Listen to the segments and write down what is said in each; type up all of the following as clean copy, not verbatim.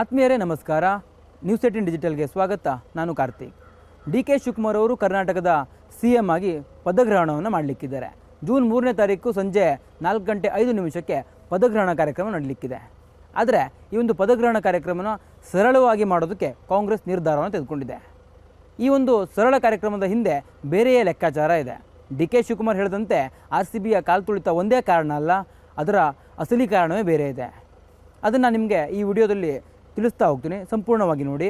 ಆತ್ಮೀಯರೇ ನಮಸ್ಕಾರ. ನ್ಯೂಸ್ 18 ಡಿಜಿಟಲ್ಗೆ ಸ್ವಾಗತ. ನಾನು ಕಾರ್ತಿಕ್. ಡಿ.ಕೆ. ಶಿವಕುಮಾರ್ ಅವರು ಕರ್ನಾಟಕದ CM ಆಗಿ ಪದಗ್ರಹಣವನ್ನು ಮಾಡಲಿಕ್ಕಿದ್ದಾರೆ. ಜೂನ್ 3ನೇ ತಾರೀಕು ಸಂಜೆ 4:05 ಪದಗ್ರಹಣ ಕಾರ್ಯಕ್ರಮ ನಡೆಯಲಿಕ್ಕಿದೆ. ಆದರೆ ಈ ಒಂದು ಪದಗ್ರಹಣ ಕಾರ್ಯಕ್ರಮನ ಸರಳವಾಗಿ ಮಾಡೋದಕ್ಕೆ ಕಾಂಗ್ರೆಸ್ ನಿರ್ಧಾರವನ್ನು ತೆಗೆದುಕೊಂಡಿದೆ. ಈ ಒಂದು ಸರಳ ಕಾರ್ಯಕ್ರಮದ ಹಿಂದೆ ಬೇರೆಯೇ ಲೆಕ್ಕಾಚಾರ ಇದೆ. ಡಿ.ಕೆ. ಶಿವಕುಮಾರ್ ಹೇಳಿದಂತೆ RCBಯ ಕಾಲು ತುಳಿತ ಒಂದೇ ಕಾರಣ ಅಲ್ಲ, ಅದರ ಅಸಲಿ ಕಾರಣವೇ ಬೇರೆ ಇದೆ. ಅದನ್ನು ನಿಮಗೆ ಈ ವಿಡಿಯೋದಲ್ಲಿ ತಿಳಿಸ್ತಾ ಹೋಗ್ತೀನಿ, ಸಂಪೂರ್ಣವಾಗಿ ನೋಡಿ.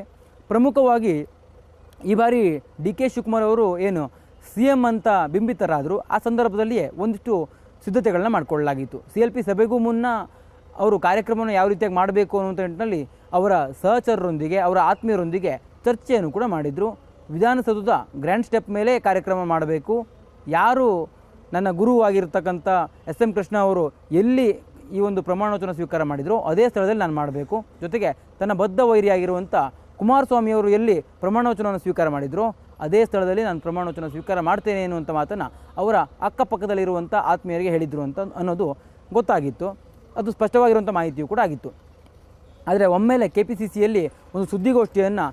ಪ್ರಮುಖವಾಗಿ ಈ ಬಾರಿ ಡಿ.ಕೆ. ಶಿವಕುಮಾರ್ ಅವರು ಏನು CM ಅಂತ ಬಿಂಬಿತರಾದರು, ಆ ಸಂದರ್ಭದಲ್ಲಿಯೇ ಒಂದಿಷ್ಟು ಸಿದ್ಧತೆಗಳನ್ನ ಮಾಡಿಕೊಳ್ಳಲಾಗಿತ್ತು. CLP ಸಭೆಗೂ ಮುನ್ನ ಅವರು ಕಾರ್ಯಕ್ರಮವನ್ನು ಯಾವ ರೀತಿಯಾಗಿ ಮಾಡಬೇಕು ಅನ್ನುವಂಥ ನಿಟ್ಟಿನಲ್ಲಿ ಅವರ ಸಹಚರರೊಂದಿಗೆ, ಅವರ ಆತ್ಮೀಯರೊಂದಿಗೆ ಚರ್ಚೆಯನ್ನು ಕೂಡ ಮಾಡಿದರು. ವಿಧಾನಸೌಧದ ಗ್ರ್ಯಾಂಡ್ ಸ್ಟೆಪ್ ಮೇಲೆ ಕಾರ್ಯಕ್ರಮ ಮಾಡಬೇಕು, ಯಾರು ನನ್ನ ಗುರುವಾಗಿರ್ತಕ್ಕಂಥ SM ಕೃಷ್ಣ ಅವರು ಎಲ್ಲಿ ಈ ಒಂದು ಪ್ರಮಾಣವಚನ ಸ್ವೀಕಾರ ಮಾಡಿದ್ರು ಅದೇ ಸ್ಥಳದಲ್ಲಿ ನಾನು ಮಾಡಬೇಕು. ಜೊತೆಗೆ ತನ್ನ ಬದ್ಧ ವೈರಿಯಾಗಿರುವಂಥ ಕುಮಾರಸ್ವಾಮಿಯವರು ಎಲ್ಲಿ ಪ್ರಮಾಣವಚನವನ್ನು ಸ್ವೀಕಾರ ಮಾಡಿದ್ರು ಅದೇ ಸ್ಥಳದಲ್ಲಿ ನಾನು ಪ್ರಮಾಣವಚನ ಸ್ವೀಕಾರ ಮಾಡ್ತೇನೆ ಎನ್ನುವಂಥ ಮಾತನ್ನು ಅವರ ಅಕ್ಕಪಕ್ಕದಲ್ಲಿರುವಂಥ ಆತ್ಮೀಯರಿಗೆ ಹೇಳಿದರು ಅಂತ ಅನ್ನೋದು ಗೊತ್ತಾಗಿತ್ತು. ಅದು ಸ್ಪಷ್ಟವಾಗಿರುವಂಥ ಮಾಹಿತಿಯೂ ಕೂಡ ಆಗಿತ್ತು. ಆದರೆ ಒಮ್ಮೆಲೆ KPCCಯಲ್ಲಿ ಒಂದು ಸುದ್ದಿಗೋಷ್ಠಿಯನ್ನು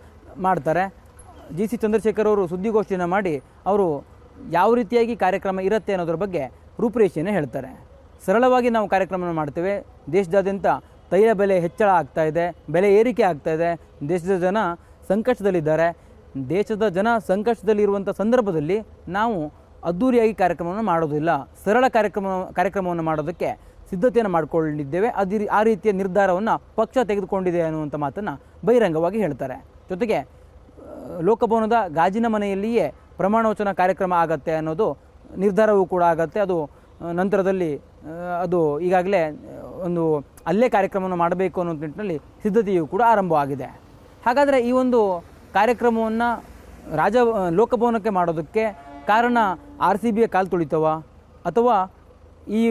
ಮಾಡ್ತಾರೆ. GC ಚಂದ್ರಶೇಖರ್ ಅವರು ಸುದ್ದಿಗೋಷ್ಠಿಯನ್ನು ಮಾಡಿ ಅವರು ಯಾವ ರೀತಿಯಾಗಿ ಕಾರ್ಯಕ್ರಮ ಇರುತ್ತೆ ಅನ್ನೋದ್ರ ಬಗ್ಗೆ ರೂಪುರೇಷೆಯನ್ನು ಹೇಳ್ತಾರೆ. ಸರಳವಾಗಿ ನಾವು ಕಾರ್ಯಕ್ರಮ ಮಾಡ್ತೇವೆ. ದೇಶದಾದ್ಯಂತ ತೈಲ ಬೆಲೆ ಹೆಚ್ಚಳ ಆಗ್ತಾ ಇದೆ, ಬೆಲೆ ಏರಿಕೆ ಆಗ್ತಾ ಇದೆ, ದೇಶದ ಜನ ಸಂಕಷ್ಟದಲ್ಲಿದ್ದಾರೆ. ದೇಶದ ಜನ ಸಂಕಷ್ಟದಲ್ಲಿರುವಂಥ ಸಂದರ್ಭದಲ್ಲಿ ನಾವು ಅದ್ಧೂರಿಯಾಗಿ ಕಾರ್ಯಕ್ರಮವನ್ನು ಮಾಡೋದಿಲ್ಲ, ಸರಳ ಕಾರ್ಯಕ್ರಮವನ್ನು ಮಾಡೋದಕ್ಕೆ ಸಿದ್ಧತೆಯನ್ನು ಮಾಡಿಕೊಂಡಿದ್ದೇವೆ. ಆ ರೀತಿಯ ನಿರ್ಧಾರವನ್ನು ಪಕ್ಷ ತೆಗೆದುಕೊಂಡಿದೆ ಅನ್ನುವಂಥ ಮಾತನ್ನು ಬಹಿರಂಗವಾಗಿ ಹೇಳ್ತಾರೆ. ಜೊತೆಗೆ ಲೋಕಭವನದ ಗಾಜಿನ ಮನೆಯಲ್ಲಿಯೇ ಪ್ರಮಾಣವಚನ ಕಾರ್ಯಕ್ರಮ ಆಗತ್ತೆ ಅನ್ನೋದು ನಿರ್ಧಾರವೂ ಕೂಡ ಆಗತ್ತೆ. ಅದು ನಂತರದಲ್ಲಿ ಅದು ಈಗಾಗಲೇ ಒಂದು ಅಲ್ಲೇ ಕಾರ್ಯಕ್ರಮವನ್ನು ಮಾಡಬೇಕು ಅನ್ನೋ ನಿಟ್ಟಿನಲ್ಲಿ ಸಿದ್ಧತೆಯೂ ಕೂಡ ಆರಂಭವಾಗಿದೆ. ಹಾಗಾದರೆ ಈ ಒಂದು ಕಾರ್ಯಕ್ರಮವನ್ನು ಲೋಕಭವನಕ್ಕೆ ಮಾಡೋದಕ್ಕೆ ಕಾರಣ RCBಯ ಕಾಲು ತುಳಿತವ ಅಥವಾ ಈ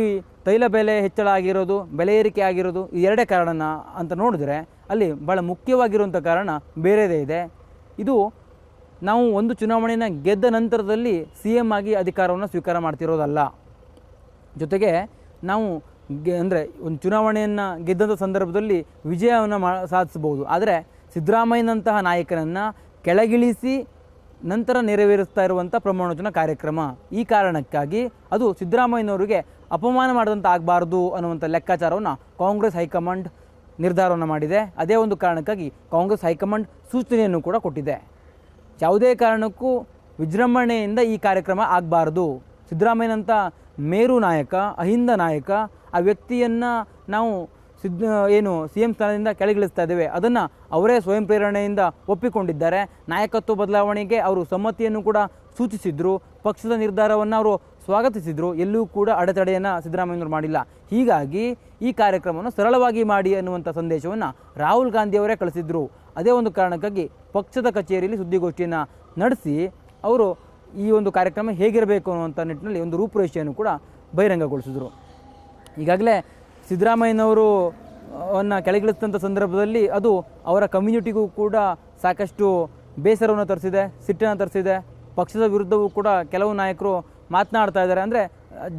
ತೈಲ ಬೆಲೆ ಹೆಚ್ಚಳ ಆಗಿರೋದು, ಬೆಲೆ ಏರಿಕೆ ಆಗಿರೋದು, ಈ ಎರಡೇ ಕಾರಣನ ಅಂತ ನೋಡಿದ್ರೆ ಅಲ್ಲಿ ಭಾಳ ಮುಖ್ಯವಾಗಿರುವಂಥ ಕಾರಣ ಬೇರೆದೇ ಇದೆ. ಇದು ನಾವು ಒಂದು ಚುನಾವಣೆಯನ್ನು ಗೆದ್ದ ನಂತರದಲ್ಲಿ CM ಆಗಿ ಅಧಿಕಾರವನ್ನು ಸ್ವೀಕಾರ ಮಾಡ್ತಿರೋದಲ್ಲ. ಜೊತೆಗೆ ನಾವು ಅಂದರೆ ಒಂದು ಚುನಾವಣೆಯನ್ನು ಗೆದ್ದಂಥ ಸಂದರ್ಭದಲ್ಲಿ ವಿಜಯವನ್ನು ಸಾಧಿಸ್ಬೋದು. ಆದರೆ ಸಿದ್ದರಾಮಯ್ಯನಂತಹ ನಾಯಕನನ್ನು ಕೆಳಗಿಳಿಸಿ ನಂತರ ನೆರವೇರಿಸ್ತಾ ಇರುವಂಥ ಪ್ರಮಾಣವಚನ ಕಾರ್ಯಕ್ರಮ, ಈ ಕಾರಣಕ್ಕಾಗಿ ಅದು ಸಿದ್ದರಾಮಯ್ಯನವರಿಗೆ ಅಪಮಾನ ಮಾಡಿದಂಥ ಆಗಬಾರ್ದು ಅನ್ನುವಂಥ ಲೆಕ್ಕಾಚಾರವನ್ನು ಕಾಂಗ್ರೆಸ್ ಹೈಕಮಾಂಡ್ ನಿರ್ಧಾರವನ್ನು ಮಾಡಿದೆ. ಅದೇ ಒಂದು ಕಾರಣಕ್ಕಾಗಿ ಕಾಂಗ್ರೆಸ್ ಹೈಕಮಾಂಡ್ ಸೂಚನೆಯನ್ನು ಕೂಡ ಕೊಟ್ಟಿದೆ. ಯಾವುದೇ ಕಾರಣಕ್ಕೂ ವಿಜೃಂಭಣೆಯಿಂದ ಈ ಕಾರ್ಯಕ್ರಮ ಆಗಬಾರ್ದು. ಸಿದ್ದರಾಮಯ್ಯನಂಥ ಮೇರು ನಾಯಕ, ಅಹಿಂದ ನಾಯಕ, ಆ ವ್ಯಕ್ತಿಯನ್ನು ನಾವು CM ಸ್ಥಾನದಿಂದ ಕೆಳಗಿಳಿಸ್ತಾ ಇದ್ದೇವೆ, ಅದನ್ನು ಅವರೇ ಸ್ವಯಂ ಪ್ರೇರಣೆಯಿಂದ ಒಪ್ಪಿಕೊಂಡಿದ್ದಾರೆ. ನಾಯಕತ್ವ ಬದಲಾವಣೆಗೆ ಅವರು ಸಮ್ಮತಿಯನ್ನು ಕೂಡ ಸೂಚಿಸಿದ್ರು, ಪಕ್ಷದ ನಿರ್ಧಾರವನ್ನು ಅವರು ಸ್ವಾಗತಿಸಿದರು. ಎಲ್ಲೂ ಕೂಡ ಅಡೆತಡೆಯನ್ನು ಸಿದ್ದರಾಮಯ್ಯನವರು ಮಾಡಿಲ್ಲ. ಹೀಗಾಗಿ ಈ ಕಾರ್ಯಕ್ರಮವನ್ನು ಸರಳವಾಗಿ ಮಾಡಿ ಅನ್ನುವಂಥ ಸಂದೇಶವನ್ನು ರಾಹುಲ್ ಗಾಂಧಿಯವರೇ ಕಳಿಸಿದ್ರು. ಅದೇ ಒಂದು ಕಾರಣಕ್ಕಾಗಿ ಪಕ್ಷದ ಕಚೇರಿಯಲ್ಲಿ ಸುದ್ದಿಗೋಷ್ಠಿಯನ್ನು ನಡೆಸಿ ಅವರು ಈ ಒಂದು ಕಾರ್ಯಕ್ರಮ ಹೇಗಿರಬೇಕು ಅನ್ನುವಂಥ ನಿಟ್ಟಿನಲ್ಲಿ ಒಂದು ರೂಪುರೇಷೆಯನ್ನು ಕೂಡ ಬಹಿರಂಗಗೊಳಿಸಿದರು. ಈಗಾಗಲೇ ಸಿದ್ದರಾಮಯ್ಯನವರು ಕೆಳಗಿಳಿಸಿದಂಥ ಸಂದರ್ಭದಲ್ಲಿ ಅದು ಅವರ ಕಮ್ಯುನಿಟಿಗೂ ಕೂಡ ಸಾಕಷ್ಟು ಬೇಸರವನ್ನು ತರಿಸಿದೆ, ಸಿಟ್ಟನ್ನು ತರಿಸಿದೆ. ಪಕ್ಷದ ವಿರುದ್ಧವೂ ಕೂಡ ಕೆಲವು ನಾಯಕರು ಮಾತನಾಡ್ತಾ ಇದ್ದಾರೆ. ಅಂದರೆ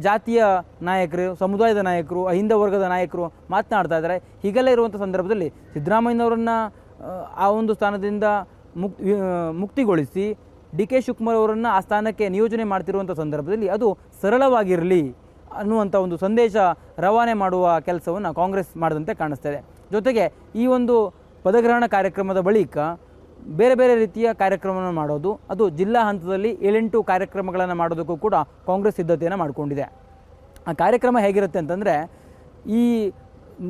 ಜಾತಿಯ ನಾಯಕರು, ಸಮುದಾಯದ ನಾಯಕರು, ಅಹಿಂದ ವರ್ಗದ ನಾಯಕರು ಮಾತನಾಡ್ತಾ ಇದ್ದಾರೆ. ಹೀಗೆಲ್ಲ ಇರುವಂಥ ಸಂದರ್ಭದಲ್ಲಿ ಸಿದ್ದರಾಮಯ್ಯನವರನ್ನು ಆ ಒಂದು ಸ್ಥಾನದಿಂದ ಮುಕ್ತಿಗೊಳಿಸಿ ಡಿ.ಕೆ. ಶಿವಕುಮಾರ್ ಅವರನ್ನು ಆ ಸ್ಥಾನಕ್ಕೆ ನಿಯೋಜನೆ ಮಾಡ್ತಿರುವಂಥ ಸಂದರ್ಭದಲ್ಲಿ ಅದು ಸರಳವಾಗಿರಲಿ ಅನ್ನುವಂಥ ಒಂದು ಸಂದೇಶ ರವಾನೆ ಮಾಡುವ ಕೆಲಸವನ್ನು ಕಾಂಗ್ರೆಸ್ ಮಾಡಿದಂತೆ ಕಾಣಿಸ್ತಾ ಇದೆ. ಜೊತೆಗೆ ಈ ಒಂದು ಪದಗ್ರಹಣ ಕಾರ್ಯಕ್ರಮದ ಬಳಿಕ ಬೇರೆ ಬೇರೆ ರೀತಿಯ ಕಾರ್ಯಕ್ರಮವನ್ನು ಮಾಡೋದು, ಅದು ಜಿಲ್ಲಾ ಹಂತದಲ್ಲಿ 7-8 ಕಾರ್ಯಕ್ರಮಗಳನ್ನು ಮಾಡೋದಕ್ಕೂ ಕೂಡ ಕಾಂಗ್ರೆಸ್ ಸಿದ್ಧತೆಯನ್ನು ಮಾಡಿಕೊಂಡಿದೆ. ಆ ಕಾರ್ಯಕ್ರಮ ಹೇಗಿರುತ್ತೆ ಅಂತಂದರೆ, ಈ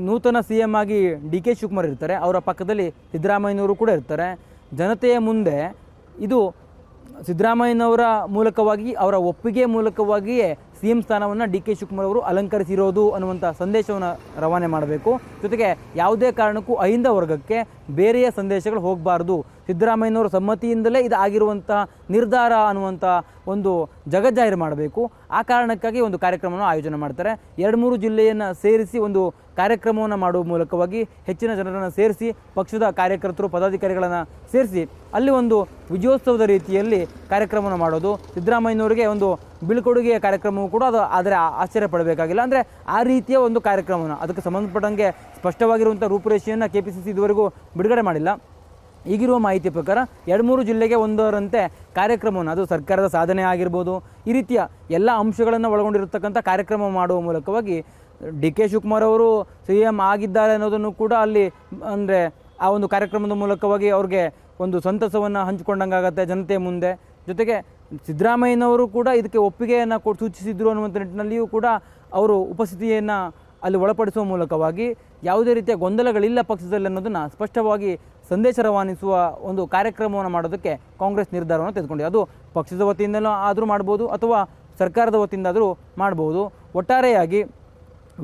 ನೂತನ CM ಆಗಿ ಡಿ.ಕೆ. ಶಿವಕುಮಾರ್ ಇರ್ತಾರೆ, ಅವರ ಪಕ್ಕದಲ್ಲಿ ಸಿದ್ದರಾಮಯ್ಯನವರು ಕೂಡ ಇರ್ತಾರೆ. ಜನತೆಯ ಮುಂದೆ ಇದು ಸಿದ್ದರಾಮಯ್ಯನವರ ಮೂಲಕವಾಗಿ, ಅವರ ಒಪ್ಪಿಗೆ ಮೂಲಕವಾಗಿಯೇ CM ಸ್ಥಾನವನ್ನು ಡಿ.ಕೆ. ಶಿವಕುಮಾರ್ ಅವರು ಅಲಂಕರಿಸಿರೋದು ಅನ್ನುವಂಥ ಸಂದೇಶವನ್ನು ರವಾನೆ ಮಾಡಬೇಕು. ಜೊತೆಗೆ ಯಾವುದೇ ಕಾರಣಕ್ಕೂ ಅಹಿಂದ ವರ್ಗಕ್ಕೆ ಬೇರೆಯ ಸಂದೇಶಗಳು ಹೋಗಬಾರ್ದು, ಸಿದ್ದರಾಮಯ್ಯನವರ ಸಮ್ಮತಿಯಿಂದಲೇ ಇದು ಆಗಿರುವಂತಹ ನಿರ್ಧಾರ ಅನ್ನುವಂಥ ಒಂದು ಜಗಜ್ಜಾಹೀರು ಮಾಡಬೇಕು. ಆ ಕಾರಣಕ್ಕಾಗಿ ಒಂದು ಕಾರ್ಯಕ್ರಮವನ್ನು ಆಯೋಜನೆ ಮಾಡ್ತಾರೆ. 2-3 ಜಿಲ್ಲೆಯನ್ನು ಸೇರಿಸಿ ಒಂದು ಕಾರ್ಯಕ್ರಮವನ್ನು ಮಾಡುವ ಮೂಲಕವಾಗಿ ಹೆಚ್ಚಿನ ಜನರನ್ನು ಸೇರಿಸಿ ಪಕ್ಷದ ಕಾರ್ಯಕರ್ತರು ಪದಾಧಿಕಾರಿಗಳನ್ನು ಸೇರಿಸಿ ಅಲ್ಲಿ ಒಂದು ವಿಜಯೋತ್ಸವದ ರೀತಿಯಲ್ಲಿ ಕಾರ್ಯಕ್ರಮವನ್ನು ಮಾಡೋದು. ಸಿದ್ದರಾಮಯ್ಯನವರಿಗೆ ಒಂದು ಬೀಳ್ಕೊಡುಗೆಯ ಕಾರ್ಯಕ್ರಮವೂ ಕೂಡ ಅದು ಆದರೆ ಆಶ್ಚರ್ಯ ಪಡಬೇಕಾಗಿಲ್ಲ. ಅಂದರೆ ಆ ರೀತಿಯ ಒಂದು ಕಾರ್ಯಕ್ರಮವನ್ನು ಅದಕ್ಕೆ ಸಂಬಂಧಪಟ್ಟಂಗೆ ಸ್ಪಷ್ಟವಾಗಿರುವಂಥ ರೂಪುರೇಷೆಯನ್ನು KPCC ಇದುವರೆಗೂ ಬಿಡುಗಡೆ ಮಾಡಿಲ್ಲ. ಈಗಿರುವ ಮಾಹಿತಿ ಪ್ರಕಾರ 2-3 ಜಿಲ್ಲೆಗೆ ಒಂದರಂತೆ ಕಾರ್ಯಕ್ರಮವನ್ನು, ಅದು ಸರ್ಕಾರದ ಸಾಧನೆ ಆಗಿರ್ಬೋದು, ಈ ರೀತಿಯ ಎಲ್ಲ ಅಂಶಗಳನ್ನು ಒಳಗೊಂಡಿರತಕ್ಕಂಥ ಕಾರ್ಯಕ್ರಮ ಮಾಡುವ ಮೂಲಕವಾಗಿ DK ಶಿವಕುಮಾರ್ ಅವರು CM ಆಗಿದ್ದಾರೆ ಅನ್ನೋದನ್ನು ಕೂಡ ಅಲ್ಲಿ ಅಂದರೆ ಆ ಒಂದು ಕಾರ್ಯಕ್ರಮದ ಮೂಲಕವಾಗಿ ಅವ್ರಿಗೆ ಒಂದು ಸಂತಸವನ್ನು ಹಂಚಿಕೊಂಡಂಗಾಗತ್ತೆ ಜನತೆ ಮುಂದೆ. ಜೊತೆಗೆ ಸಿದ್ದರಾಮಯ್ಯನವರು ಕೂಡ ಇದಕ್ಕೆ ಒಪ್ಪಿಗೆಯನ್ನು ಸೂಚಿಸಿದ್ರು ಅನ್ನುವಂಥ ನಿಟ್ಟಿನಲ್ಲಿಯೂ ಕೂಡ ಅವರು ಉಪಸ್ಥಿತಿಯನ್ನು ಅಲ್ಲಿ ಒಳಪಡಿಸುವ ಮೂಲಕವಾಗಿ ಯಾವುದೇ ರೀತಿಯ ಗೊಂದಲಗಳಿಲ್ಲ ಪಕ್ಷದಲ್ಲಿ ಅನ್ನೋದನ್ನು ಸ್ಪಷ್ಟವಾಗಿ ಸಂದೇಶ ರವಾನಿಸುವ ಒಂದು ಕಾರ್ಯಕ್ರಮವನ್ನು ಮಾಡೋದಕ್ಕೆ ಕಾಂಗ್ರೆಸ್ ನಿರ್ಧಾರವನ್ನು ತೆಗೆದುಕೊಂಡಿದೆ. ಅದು ಪಕ್ಷದ ವತಿಯಿಂದಲೂ ಆದರೂ ಮಾಡ್ಬೋದು ಅಥವಾ ಸರ್ಕಾರದ ವತಿಯಿಂದಾದರೂ ಮಾಡ್ಬೋದು. ಒಟ್ಟಾರೆಯಾಗಿ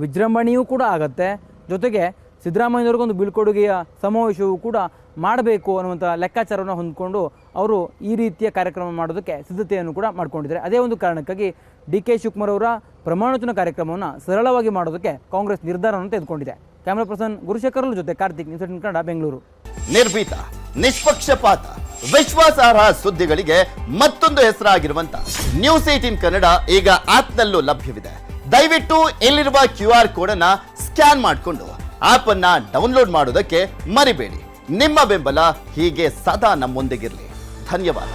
ವಿಜೃಂಭಣೆಯೂ ಕೂಡ ಆಗತ್ತೆ. ಜೊತೆಗೆ ಸಿದ್ದರಾಮಯ್ಯನವ್ರಿಗೊಂದು ಬೀಳ್ಕೊಡುಗೆಯ ಸಮಾವೇಶವೂ ಕೂಡ ಮಾಡಬೇಕು ಅನ್ನುವಂಥ ಲೆಕ್ಕಾಚಾರವನ್ನು ಹೊಂದಿಕೊಂಡು ಅವರು ಈ ರೀತಿಯ ಕಾರ್ಯಕ್ರಮ ಮಾಡೋದಕ್ಕೆ ಸಿದ್ಧತೆಯನ್ನು ಕೂಡ ಮಾಡ್ಕೊಂಡಿದ್ದಾರೆ. ಅದೇ ಒಂದು ಕಾರಣಕ್ಕಾಗಿ DK ಶಿವಕುಮಾರ್ ಅವರ ಪ್ರಮಾಣವಚನ ಕಾರ್ಯಕ್ರಮವನ್ನು ಸರಳವಾಗಿ ಮಾಡೋದಕ್ಕೆ ಕಾಂಗ್ರೆಸ್ ನಿರ್ಧಾರವನ್ನು ತೆಗೆದುಕೊಂಡಿದೆ. ಕ್ಯಾಮರಾ ಪರ್ಸನ್ ಗುರುಶೇಖರ್ ಜೊತೆ ಕಾರ್ತಿಕ್, ನ್ಯೂಸ್ 18 ಕನ್ನಡ, ಬೆಂಗಳೂರು. ನಿರ್ಭೀತ, ನಿಷ್ಪಕ್ಷಪಾತ, ವಿಶ್ವಾಸಾರ್ಹ ಸುದ್ದಿಗಳಿಗೆ ಮತ್ತೊಂದು ಹೆಸರಾಗಿರುವಂತ ನ್ಯೂಸ್ 18 ಕನ್ನಡ ಈಗ ಆಪ್ನಲ್ಲೂ ಲಭ್ಯವಿದೆ. ದಯವಿಟ್ಟು ಇಲ್ಲಿರುವ QR ಕೋಡ್ ಅನ್ನ ಸ್ಕ್ಯಾನ್ ಮಾಡಿಕೊಂಡು ಆಪ್ ಅನ್ನ ಡೌನ್ಲೋಡ್ ಮಾಡೋದಕ್ಕೆ ಮರಿಬೇಡಿ. ನಿಮ್ಮ ಬೆಂಬಲ ಹೀಗೆ ಸದಾ ನಮ್ಮೊಂದಿಗಿರಲಿ. ಧನ್ಯವಾದ.